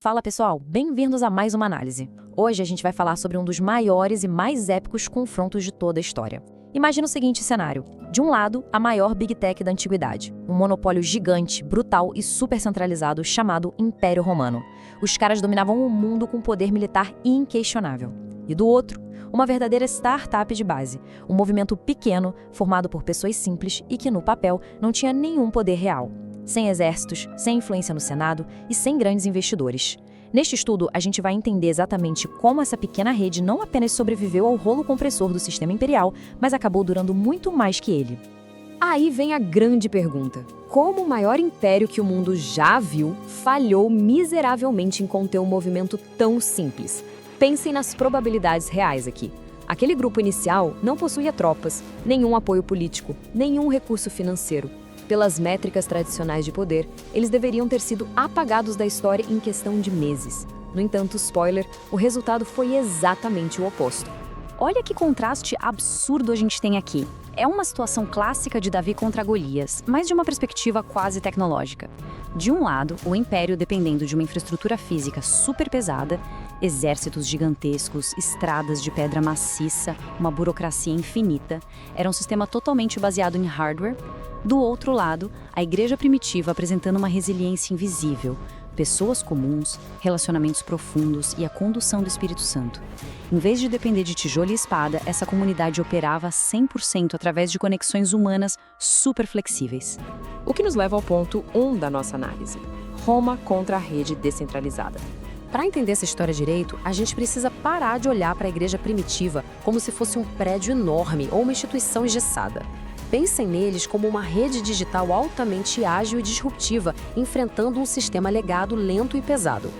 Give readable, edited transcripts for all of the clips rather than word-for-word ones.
Fala pessoal, bem-vindos a mais uma análise. Hoje a gente vai falar sobre um dos maiores e mais épicos confrontos de toda a história. Imagina o seguinte cenário. De um lado, a maior Big Tech da antiguidade, um monopólio gigante, brutal e super centralizado chamado Império Romano. Os caras dominavam o mundo com poder militar inquestionável. E do outro, uma verdadeira startup de base, um movimento pequeno formado por pessoas simples e que no papel não tinha nenhum poder real. Sem exércitos, sem influência no Senado e sem grandes investidores. Neste estudo, a gente vai entender exatamente como essa pequena rede não apenas sobreviveu ao rolo compressor do sistema imperial, mas acabou durando muito mais que ele. Aí vem a grande pergunta. Como o maior império que o mundo já viu falhou miseravelmente em conter um movimento tão simples? Pensem nas probabilidades reais aqui. Aquele grupo inicial não possuía tropas, nenhum apoio político, nenhum recurso financeiro. Pelas métricas tradicionais de poder, eles deveriam ter sido apagados da história em questão de meses. No entanto, spoiler, o resultado foi exatamente o oposto. Olha que contraste absurdo a gente tem aqui. É uma situação clássica de Davi contra Golias, mas de uma perspectiva quase tecnológica. De um lado, o império dependendo de uma infraestrutura física super pesada, exércitos gigantescos, estradas de pedra maciça, uma burocracia infinita, era um sistema totalmente baseado em hardware. Do outro lado, a igreja primitiva apresentando uma resiliência invisível, pessoas comuns, relacionamentos profundos e a condução do Espírito Santo. Em vez de depender de tijolo e espada, essa comunidade operava 100% através de conexões humanas super flexíveis. O que nos leva ao ponto 1 da nossa análise: Roma contra a rede descentralizada. Para entender essa história direito, a gente precisa parar de olhar para a igreja primitiva como se fosse um prédio enorme ou uma instituição engessada. Pensem neles como uma rede digital altamente ágil e disruptiva, enfrentando um sistema legado lento e pesado.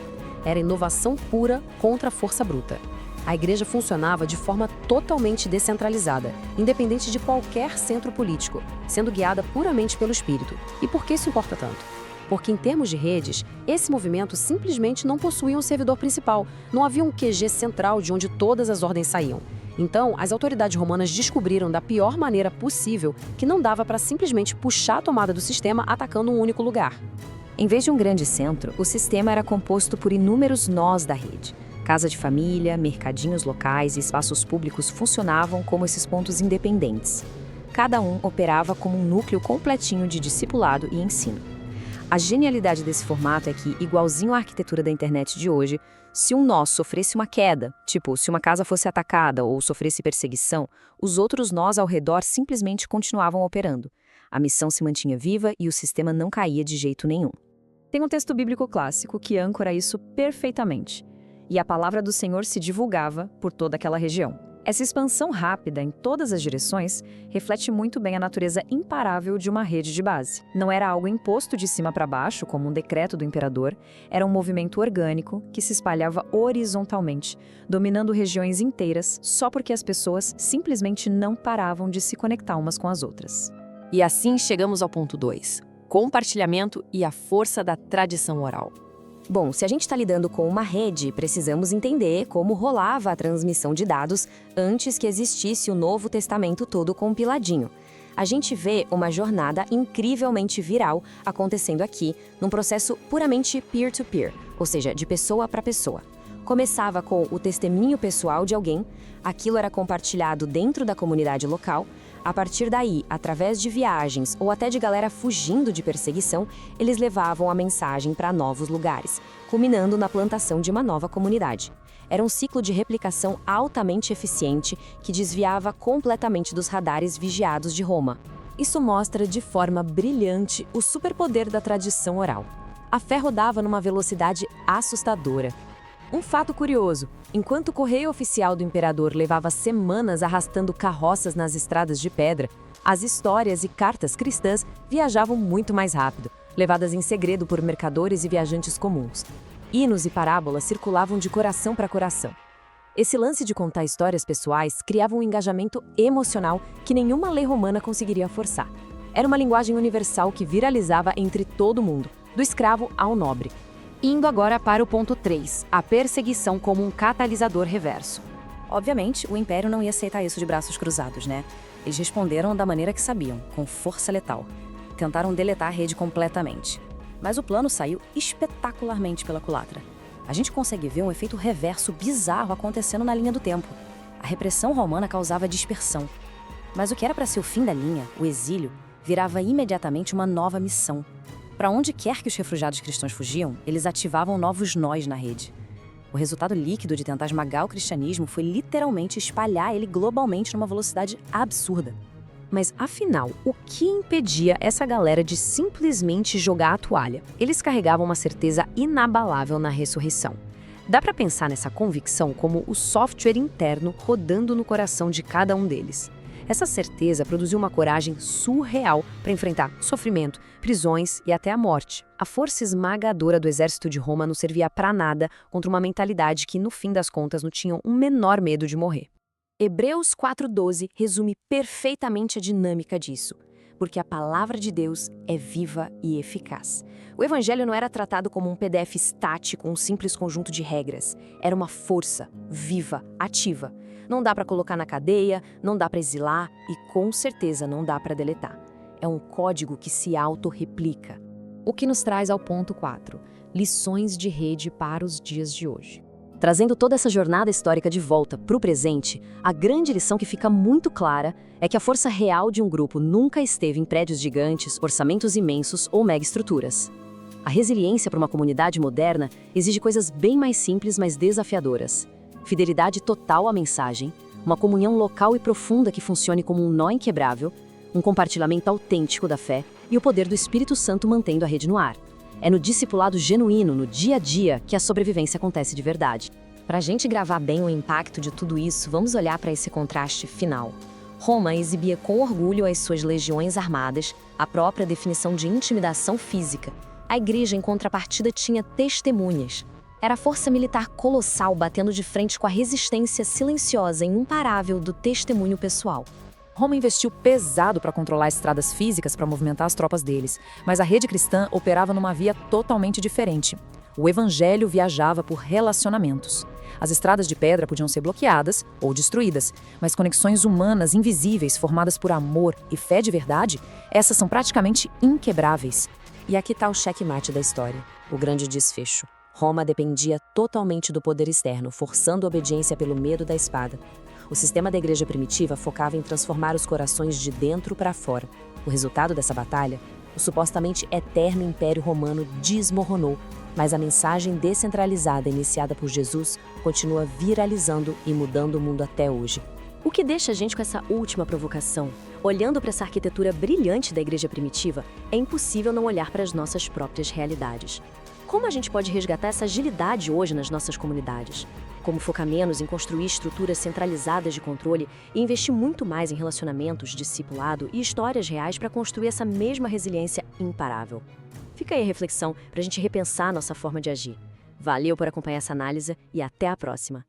Era inovação pura contra a força bruta. A igreja funcionava de forma totalmente descentralizada, independente de qualquer centro político, sendo guiada puramente pelo Espírito. E por que isso importa tanto? Porque, em termos de redes, esse movimento simplesmente não possuía um servidor principal, não havia um QG central de onde todas as ordens saíam. Então, as autoridades romanas descobriram da pior maneira possível que não dava para simplesmente puxar a tomada do sistema atacando um único lugar. Em vez de um grande centro, o sistema era composto por inúmeros nós da rede. Casa de família, mercadinhos locais e espaços públicos funcionavam como esses pontos independentes. Cada um operava como um núcleo completinho de discipulado e ensino. A genialidade desse formato é que, igualzinho à arquitetura da internet de hoje, se um nó sofresse uma queda, tipo, se uma casa fosse atacada ou sofresse perseguição, os outros nós ao redor simplesmente continuavam operando. A missão se mantinha viva e o sistema não caía de jeito nenhum. Tem um texto bíblico clássico que âncora isso perfeitamente. E a palavra do Senhor se divulgava por toda aquela região. Essa expansão rápida em todas as direções reflete muito bem a natureza imparável de uma rede de base. Não era algo imposto de cima para baixo, como um decreto do imperador, era um movimento orgânico que se espalhava horizontalmente, dominando regiões inteiras só porque as pessoas simplesmente não paravam de se conectar umas com as outras. E assim chegamos ao ponto 2: compartilhamento e a força da tradição oral. Bom, se a gente está lidando com uma rede, precisamos entender como rolava a transmissão de dados antes que existisse o Novo Testamento todo compiladinho. A gente vê uma jornada incrivelmente viral acontecendo aqui, num processo puramente peer-to-peer, ou seja, de pessoa para pessoa. Começava com o testemunho pessoal de alguém, aquilo era compartilhado dentro da comunidade local. A partir daí, através de viagens ou até de galera fugindo de perseguição, eles levavam a mensagem para novos lugares, culminando na plantação de uma nova comunidade. Era um ciclo de replicação altamente eficiente que desviava completamente dos radares vigiados de Roma. Isso mostra de forma brilhante o superpoder da tradição oral. A fé rodava numa velocidade assustadora. Um fato curioso: enquanto o correio oficial do imperador levava semanas arrastando carroças nas estradas de pedra, as histórias e cartas cristãs viajavam muito mais rápido, levadas em segredo por mercadores e viajantes comuns. Hinos e parábolas circulavam de coração para coração. Esse lance de contar histórias pessoais criava um engajamento emocional que nenhuma lei romana conseguiria forçar. Era uma linguagem universal que viralizava entre todo mundo, do escravo ao nobre. Indo agora para o ponto 3, a perseguição como um catalisador reverso. Obviamente, o Império não ia aceitar isso de braços cruzados, né? Eles responderam da maneira que sabiam, com força letal. Tentaram deletar a rede completamente. Mas o plano saiu espetacularmente pela culatra. a gente consegue ver um efeito reverso bizarro acontecendo na linha do tempo. A repressão romana causava dispersão. Mas o que era para ser o fim da linha, o exílio, virava imediatamente uma nova missão. Para onde quer que os refugiados cristãos fugiam, eles ativavam novos nós na rede. O resultado líquido de tentar esmagar o cristianismo foi literalmente espalhar ele globalmente numa velocidade absurda. Mas, afinal, o que impedia essa galera de simplesmente jogar a toalha? Eles carregavam uma certeza inabalável na ressurreição. Dá para pensar nessa convicção como o software interno rodando no coração de cada um deles. Essa certeza produziu uma coragem surreal para enfrentar sofrimento, prisões e até a morte. A força esmagadora do exército de Roma não servia para nada contra uma mentalidade que, no fim das contas, não tinha o menor medo de morrer. Hebreus 4:12 resume perfeitamente a dinâmica disso, porque a palavra de Deus é viva e eficaz. O evangelho não era tratado como um PDF estático, um simples conjunto de regras. Era uma força viva, ativa. Não dá para colocar na cadeia, não dá para exilar e com certeza não dá para deletar. É um código que se autorreplica. O que nos traz ao ponto 4, lições de rede para os dias de hoje. Trazendo toda essa jornada histórica de volta para o presente, a grande lição que fica muito clara é que a força real de um grupo nunca esteve em prédios gigantes, orçamentos imensos ou megaestruturas. A resiliência para uma comunidade moderna exige coisas bem mais simples, mas desafiadoras. Fidelidade total à mensagem, uma comunhão local e profunda que funcione como um nó inquebrável, um compartilhamento autêntico da fé e o poder do Espírito Santo mantendo a rede no ar. É no discipulado genuíno, no dia a dia, que a sobrevivência acontece de verdade. Para a gente gravar bem o impacto de tudo isso, vamos olhar para esse contraste final. Roma exibia com orgulho as suas legiões armadas, a própria definição de intimidação física. A igreja, em contrapartida, tinha testemunhas. Era a força militar colossal batendo de frente com a resistência silenciosa e imparável do testemunho pessoal. Roma investiu pesado para controlar estradas físicas para movimentar as tropas deles, mas a rede cristã operava numa via totalmente diferente. O evangelho viajava por relacionamentos. As estradas de pedra podiam ser bloqueadas ou destruídas, mas conexões humanas invisíveis formadas por amor e fé de verdade, essas são praticamente inquebráveis. E aqui está o checkmate da história, o grande desfecho. Roma dependia totalmente do poder externo, forçando a obediência pelo medo da espada. O sistema da igreja primitiva focava em transformar os corações de dentro para fora. O resultado dessa batalha, o supostamente eterno Império Romano desmoronou, mas a mensagem descentralizada iniciada por Jesus continua viralizando e mudando o mundo até hoje. O que deixa a gente com essa última provocação? Olhando para essa arquitetura brilhante da igreja primitiva, é impossível não olhar para as nossas próprias realidades. Como a gente pode resgatar essa agilidade hoje nas nossas comunidades? Como focar menos em construir estruturas centralizadas de controle e investir muito mais em relacionamentos, discipulado e histórias reais para construir essa mesma resiliência imparável? Fica aí a reflexão para a gente repensar a nossa forma de agir. Valeu por acompanhar essa análise e até a próxima!